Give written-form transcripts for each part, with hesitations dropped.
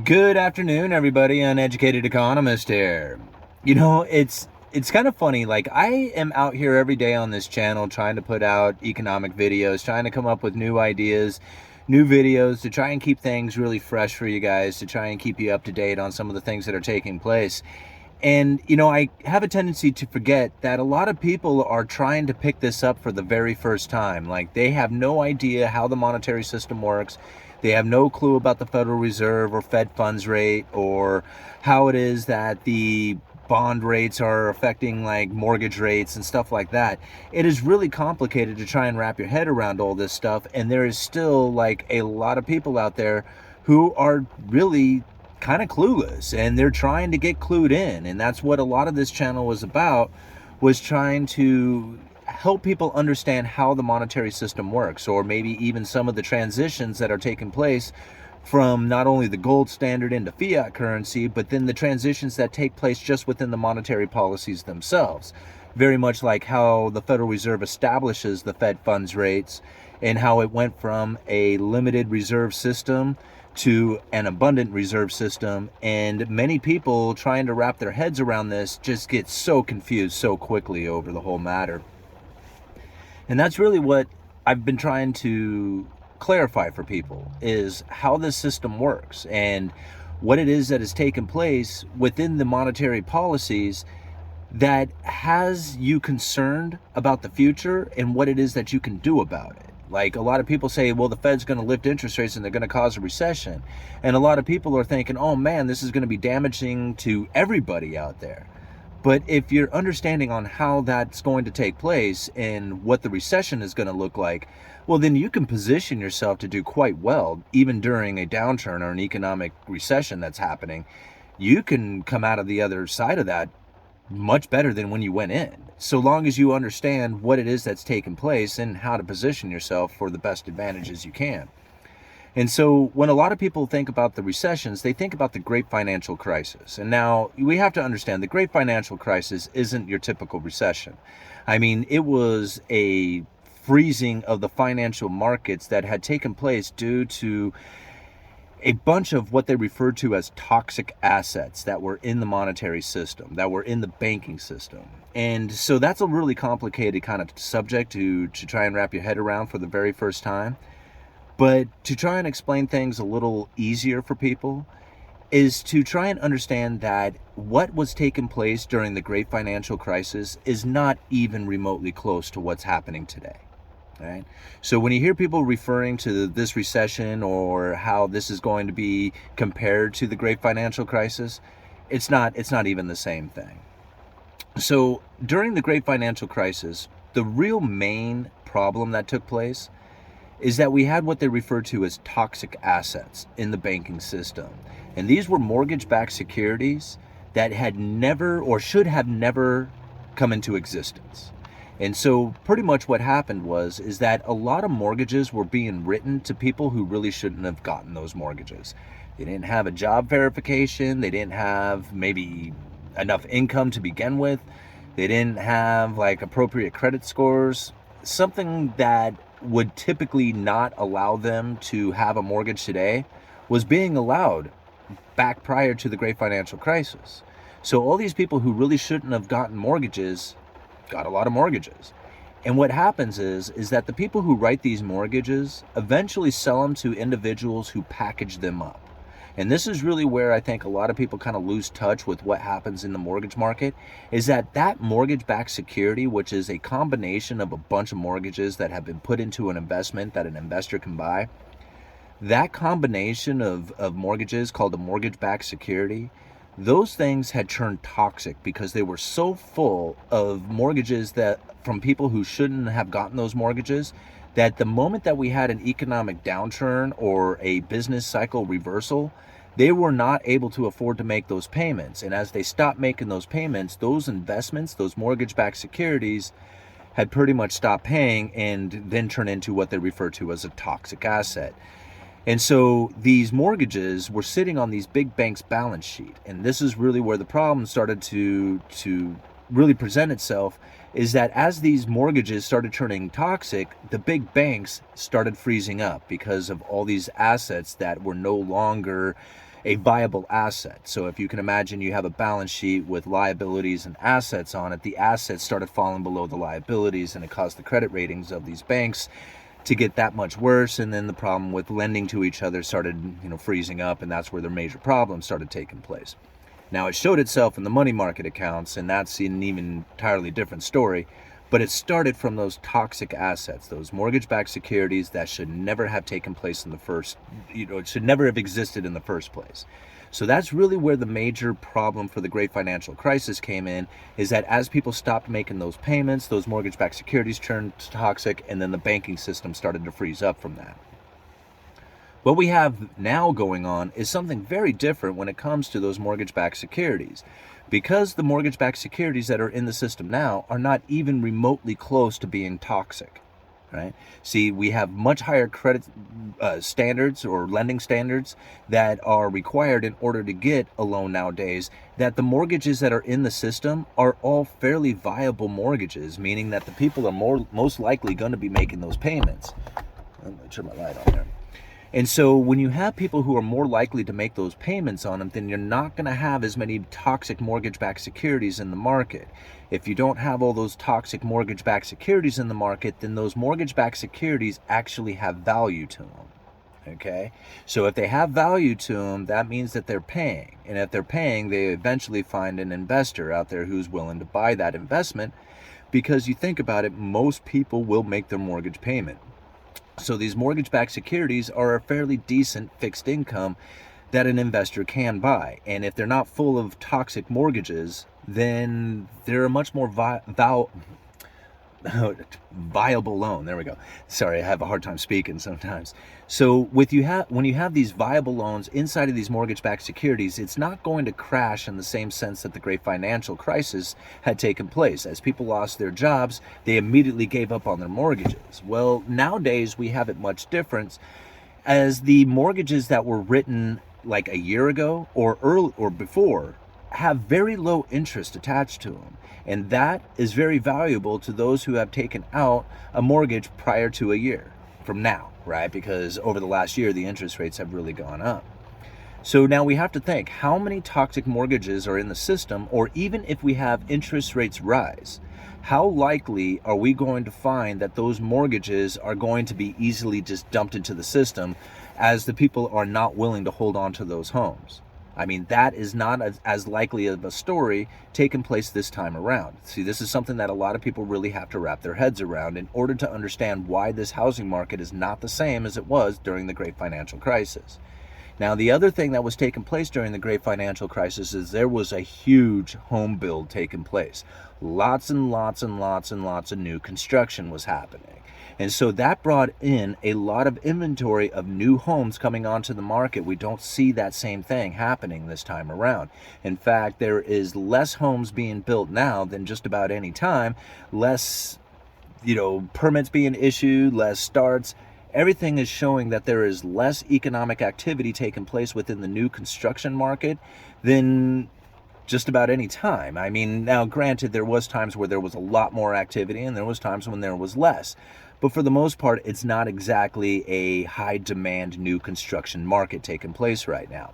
Good afternoon, everybody. Uneducated Economist here. It's kind of funny. Like, I am out here every day on this channel trying to put out economic videos, trying to come up with new ideas, new videos to try and keep things really fresh for you guys, to try and keep you up to date on some of the things that are taking place. And, I have a tendency to forget that a lot of people are trying to pick this up for the very first time. Like, they have no idea how the monetary system works. They have no clue about the Federal Reserve or Fed funds rate, or how it is that the bond rates are affecting like mortgage rates and stuff like that. It is really complicated to try and wrap your head around all this stuff. And there is still like a lot of people out there who are really kind of clueless, and they're trying to get clued in. And that's what a lot of this channel was about, was trying to help people understand how the monetary system works, or maybe even some of the transitions that are taking place from not only the gold standard into fiat currency, but then the transitions that take place just within the monetary policies themselves. Very much like how the Federal Reserve establishes the Fed funds rates, and how it went from a limited reserve system to an abundant reserve system. And many people trying to wrap their heads around this just get so confused so quickly over the whole matter. And that's really what I've been trying to clarify for people, is how this system works and what it is that has taken place within the monetary policies that has you concerned about the future and what it is that you can do about it. Like, a lot of people say, well, the Fed's going to lift interest rates and they're going to cause a recession. And a lot of people are thinking, oh man, this is going to be damaging to everybody out there. But if you're understanding on how that's going to take place and what the recession is going to look like, well, then you can position yourself to do quite well, even during a downturn or an economic recession that's happening. You can come out of the other side of that much better than when you went in, so long as you understand what it is that's taking place and how to position yourself for the best advantages you can. And so when a lot of people think about the recessions, they think about the Great Financial Crisis. And now we have to understand the Great Financial Crisis isn't your typical recession. I mean, it was a freezing of the financial markets that had taken place due to a bunch of what they referred to as toxic assets that were in the monetary system, that were in the banking system. And so that's a really complicated kind of subject to try and wrap your head around for the very first time. But to try and explain things a little easier for people is to try and understand that what was taking place during the Great Financial Crisis is not even remotely close to what's happening today. Right? So when you hear people referring to this recession or how this is going to be compared to the Great Financial Crisis, it's not even the same thing. So during the Great Financial Crisis, the real main problem that took place is that we had what they refer to as toxic assets in the banking system. And these were mortgage-backed securities that had never, or should have never, come into existence. And so pretty much what happened is that a lot of mortgages were being written to people who really shouldn't have gotten those mortgages. They didn't have a job verification. They didn't have maybe enough income to begin with. They didn't have like appropriate credit scores, something that would typically not allow them to have a mortgage today was being allowed back prior to the Great Financial Crisis. So all these people who really shouldn't have gotten mortgages got a lot of mortgages. And what happens is that the people who write these mortgages eventually sell them to individuals who package them up. And this is really where I think a lot of people kind of lose touch with what happens in the mortgage market, is that mortgage-backed security, which is a combination of a bunch of mortgages that have been put into an investment that an investor can buy, that combination of mortgages called a mortgage-backed security, those things had turned toxic because they were so full of mortgages that from people who shouldn't have gotten those mortgages, that the moment that we had an economic downturn or a business cycle reversal, they were not able to afford to make those payments. And as they stopped making those payments, those investments, those mortgage-backed securities, had pretty much stopped paying and then turned into what they refer to as a toxic asset. And so these mortgages were sitting on these big banks' balance sheet. And this is really where the problem started to really present itself, is that as these mortgages started turning toxic, the big banks started freezing up because of all these assets that were no longer a viable asset. So if you can imagine, you have a balance sheet with liabilities and assets on it. The assets started falling below the liabilities, and it caused the credit ratings of these banks to get that much worse. And then the problem with lending to each other started, freezing up, and that's where their major problems started taking place. Now, it showed itself in the money market accounts, and that's an even entirely different story. But it started from those toxic assets, those mortgage-backed securities that should never have taken place in the first, it should never have existed in the first place. So that's really where the major problem for the great financial crisis came in, is that as people stopped making those payments, those mortgage-backed securities turned toxic, and then the banking system started to freeze up from that. What we have now going on is something very different when it comes to those mortgage-backed securities, because the mortgage-backed securities that are in the system now are not even remotely close to being toxic, right? See, we have much higher credit standards or lending standards that are required in order to get a loan nowadays, that the mortgages that are in the system are all fairly viable mortgages, meaning that the people are most likely going to be making those payments. I'm going to turn my light on there. And so when you have people who are more likely to make those payments on them, then you're not going to have as many toxic mortgage-backed securities in the market. If you don't have all those toxic mortgage-backed securities in the market, then those mortgage-backed securities actually have value to them. Okay? So if they have value to them, that means that they're paying. And if they're paying, they eventually find an investor out there who's willing to buy that investment, because you think about it, most people will make their mortgage payment. So these mortgage-backed securities are a fairly decent fixed income that an investor can buy. And if they're not full of toxic mortgages, then they're a much more viable loan. There we go. Sorry, I have a hard time speaking sometimes. So when you have these viable loans inside of these mortgage-backed securities, it's not going to crash in the same sense that the great financial crisis had taken place. As people lost their jobs, they immediately gave up on their mortgages. Well, nowadays we have it much different, as the mortgages that were written like a year ago or before have very low interest attached to them. And that is very valuable to those who have taken out a mortgage prior to a year from now, right? Because over the last year, the interest rates have really gone up. So now we have to think, how many toxic mortgages are in the system? Or even if we have interest rates rise, how likely are we going to find that those mortgages are going to be easily just dumped into the system, as the people are not willing to hold on to those homes? I mean, that is not as likely of a story taking place this time around. See, this is something that a lot of people really have to wrap their heads around in order to understand why this housing market is not the same as it was during the great financial crisis. Now, the other thing that was taking place during the great financial crisis is there was a huge home build taking place. Lots and lots and lots and lots of new construction was happening. And so that brought in a lot of inventory of new homes coming onto the market. We don't see that same thing happening this time around. In fact, there is less homes being built now than just about any time. Less, permits being issued, less starts. Everything is showing that there is less economic activity taking place within the new construction market than just about any time. I mean, now granted, there was times where there was a lot more activity and there was times when there was less. But for the most part, it's not exactly a high demand new construction market taking place right now.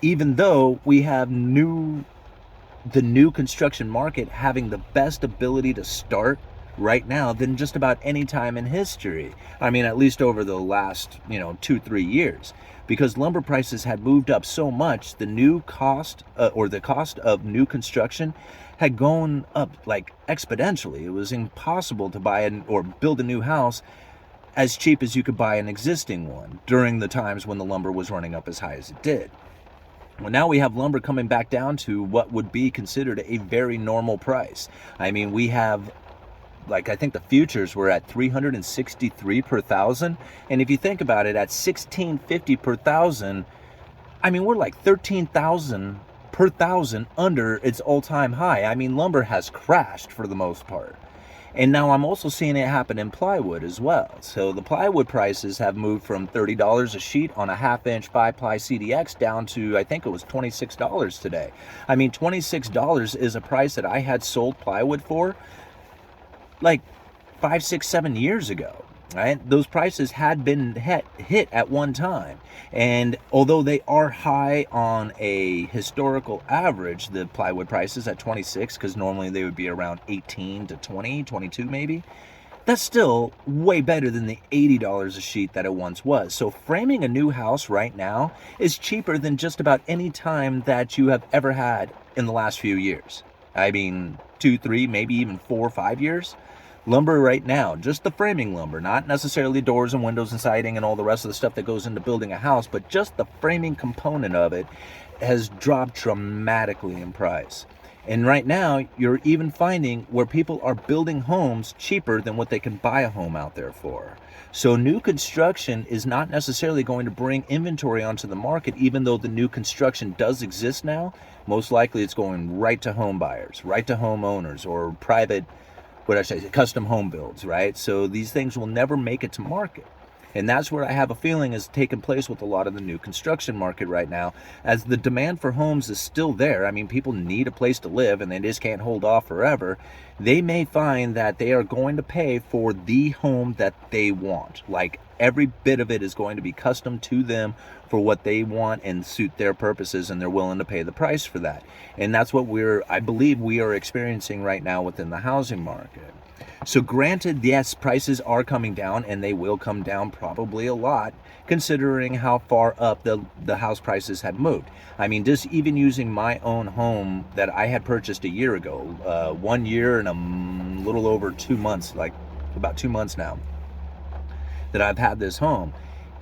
Even though we have the new construction market having the best ability to start right now than just about any time in history. I mean, at least over the last, 2-3 years. Because lumber prices had moved up so much, the new cost the cost of new construction had gone up like exponentially. It was impossible to buy or build a new house as cheap as you could buy an existing one during the times when the lumber was running up as high as it did. Well, now we have lumber coming back down to what would be considered a very normal price. I mean, we have, I think the futures were at $363 per thousand. And if you think about it, at $1,650 per thousand, I mean, we're like $13,000 per thousand under its all-time high. I mean, lumber has crashed for the most part. And now I'm also seeing it happen in plywood as well. So the plywood prices have moved from $30 a sheet on a half-inch 5-ply CDX down to, I think it was $26 today. I mean, $26 is a price that I had sold plywood for like 5, 6, 7 years ago. right? Those prices had been hit at one time. And although they are high on a historical average, the plywood prices at 26, because normally they would be around 18 to 20, 22 maybe, that's still way better than the $80 a sheet that it once was. So framing a new house right now is cheaper than just about any time that you have ever had in the last few years. I mean, 2, 3, maybe even 4, 5 years. Lumber right now, just the framing lumber, not necessarily doors and windows and siding and all the rest of the stuff that goes into building a house, but just the framing component of it has dropped dramatically in price. And right now, you're even finding where people are building homes cheaper than what they can buy a home out there for. So new construction is not necessarily going to bring inventory onto the market, even though the new construction does exist now. Most likely it's going right to home buyers, right to homeowners, or private, custom home builds, right? So these things will never make it to market. And that's where I have a feeling is taking place with a lot of the new construction market right now, as the demand for homes is still there. I mean, people need a place to live and they just can't hold off forever. They may find that they are going to pay for the home that they want. Like every bit of it is going to be custom to them for what they want and suit their purposes, and they're willing to pay the price for that. And that's what I believe we are experiencing right now within the housing market. So granted, yes, prices are coming down, and they will come down probably a lot, considering how far up the house prices had moved. I mean, just even using my own home that I had purchased a year ago, 1 year and a little over 2 months, like about 2 months now, that I've had this home.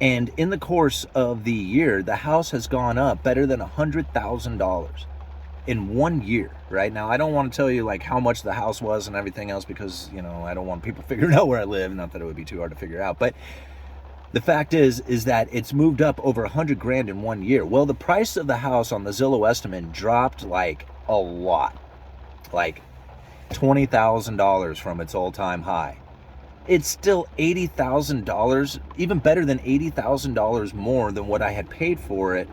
And in the course of the year, the house has gone up better than $100,000 in 1 year. Right now, I don't want to tell you like how much the house was and everything else, because I don't want people figuring out where I live. Not that it would be too hard to figure out, but the fact is that it's moved up over 100 grand in 1 year. Well, the price of the house on the ZELLE estimate dropped like a lot, like $20,000 from its all-time high. It's still $80,000, even better than $80,000 more than what I had paid for it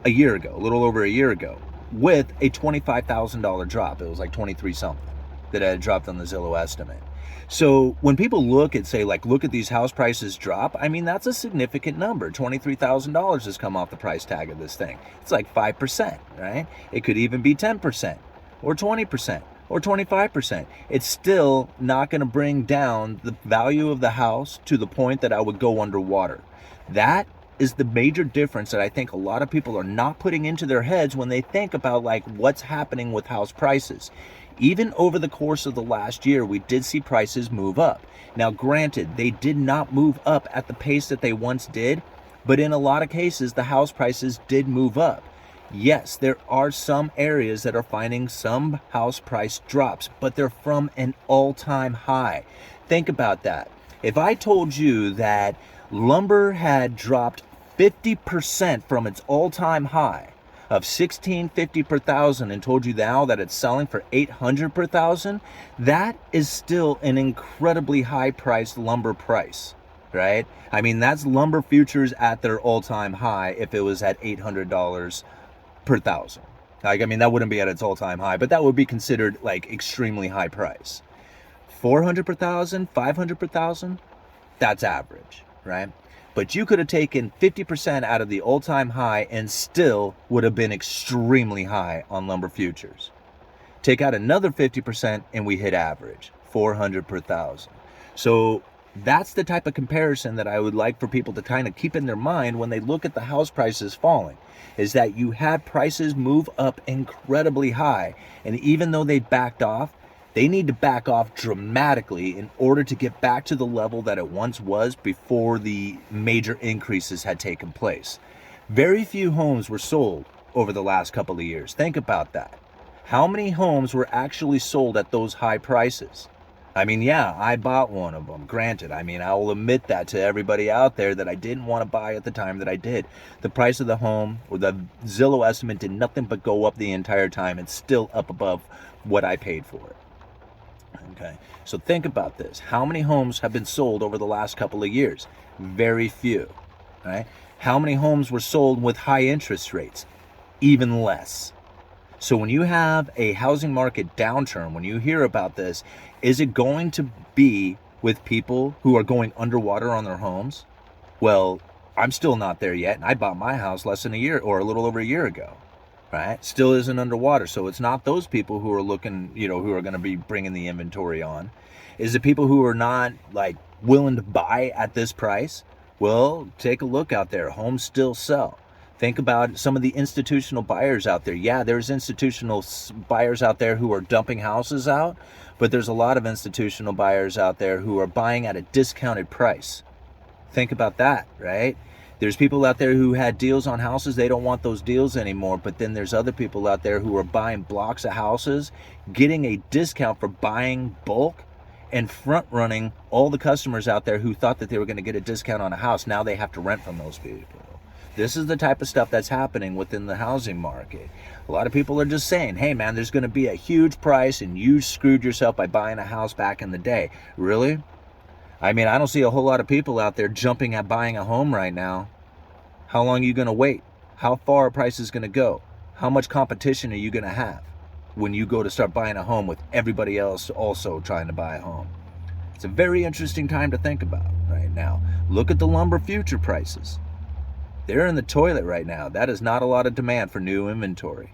a year ago, a little over a year ago, with a $25,000 drop. It was like 23 something that I had dropped on the ZELLE estimate. So when people look at these house prices drop, I mean, that's a significant number. $23,000 has come off the price tag of this thing. It's like 5%, right? It could even be 10% or 20% or 25%. It's still not going to bring down the value of the house to the point that I would go underwater. That is the major difference that I think a lot of people are not putting into their heads when they think about like what's happening with house prices. Even over the course of the last year, we did see prices move up. Now, granted, they did not move up at the pace that they once did, but in a lot of cases, the house prices did move up. Yes, there are some areas that are finding some house price drops, but they're from an all-time high. Think about that. If I told you that lumber had dropped 50% from its all-time high of $1,650 per thousand and told you now that it's selling for $800 per thousand, that is still an incredibly high-priced lumber price, right? I mean, that's lumber futures at their all-time high if it was at $800 per thousand. Like, I mean, that wouldn't be at its all-time high, but that would be considered like extremely high price. 400 per thousand, 500 per thousand, that's average, right? But you could have taken 50% out of the all-time high and still would have been extremely high on lumber futures. Take out another 50% and we hit average, 400 per thousand. So that's the type of comparison that I would like for people to kind of keep in their mind when they look at the house prices falling, is that you had prices move up incredibly high, and even though they backed off, they need to back off dramatically in order to get back to the level that it once was before the major increases had taken place. Very few homes were sold over the last couple of years. Think about that. How many homes were actually sold at those high prices? I mean, yeah, I bought one of them. Granted, I mean, I will admit that to everybody out there that I didn't want to buy at the time that I did. The price of the home, or the ZELLE estimate, did nothing but go up the entire time. It's still up above what I paid for it. Okay, so think about this. How many homes have been sold over the last couple of years? Very few, right? How many homes were sold with high interest rates? Even less. So when you have a housing market downturn, when you hear about this, is it going to be with people who are going underwater on their homes? Well, I'm still not there yet, and I bought my house less than a year or a little over a year ago, right? Still isn't underwater. So it's not those people who are looking, who are going to be bringing the inventory on. Is it people who are not like willing to buy at this price? Well, take a look out there. Homes still sell. Think about some of the institutional buyers out there. Yeah, there's institutional buyers out there who are dumping houses out, but there's a lot of institutional buyers out there who are buying at a discounted price. Think about that, right? There's people out there who had deals on houses. They don't want those deals anymore. But then there's other people out there who are buying blocks of houses, getting a discount for buying bulk, and front running all the customers out there who thought that they were going to get a discount on a house. Now they have to rent from those people. This is the type of stuff that's happening within the housing market. A lot of people are just saying, hey man, there's going to be a huge price and you screwed yourself by buying a house back in the day. Really? I mean, I don't see a whole lot of people out there jumping at buying a home right now. How long are you going to wait? How far are prices going to go? How much competition are you going to have when you go to start buying a home with everybody else also trying to buy a home? It's a very interesting time to think about right now. Look at the lumber future prices. They're in the toilet right now. That is not a lot of demand for new inventory.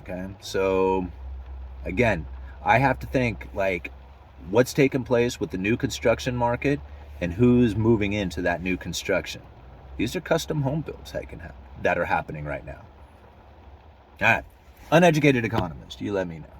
Okay, so again, I have to think like what's taking place with the new construction market and who's moving into that new construction. These are custom home builds that are happening right now. All right, Uneducated Economist, you let me know.